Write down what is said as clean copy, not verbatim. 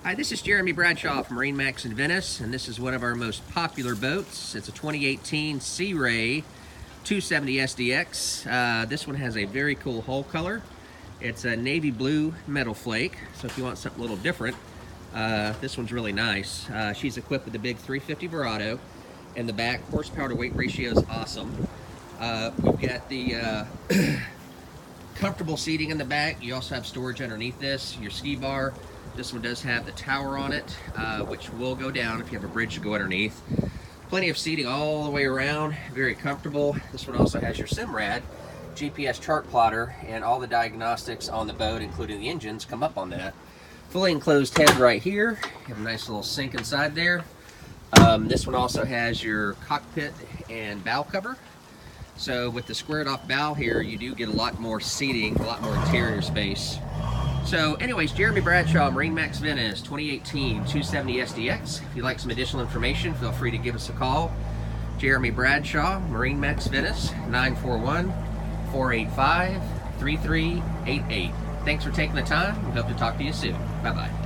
Hi, this is Jeremy Bradshaw from MarineMax in Venice, and this is one of our most popular boats. It's a 2018 Sea Ray 270 SDX. This one has a very cool hull color. It's a navy blue metal flake, so if you want something a little different, this one's really nice. She's equipped with a big 350 Verado, and the back horsepower to weight ratio is awesome. We've got the comfortable seating in the back. You also have storage underneath this, your ski bar. This one does have the tower on it, which will go down if you have a bridge to go underneath. Plenty of seating all the way around, very comfortable. This one also has your SIMRAD, GPS chart plotter, and all the diagnostics on the boat, including the engines, come up on that. Fully enclosed head right here. You have a nice little sink inside there. This one also has your cockpit and bow cover. So with the squared off bow here, you do get a lot more seating, a lot more interior space. So anyways, Jeremy Bradshaw, MarineMax Venice, 2018 270 SDX. If you'd like some additional information, feel free to give us a call. Jeremy Bradshaw, MarineMax Venice, 941-485-3388. Thanks for taking the time. We hope to talk to you soon. Bye-bye.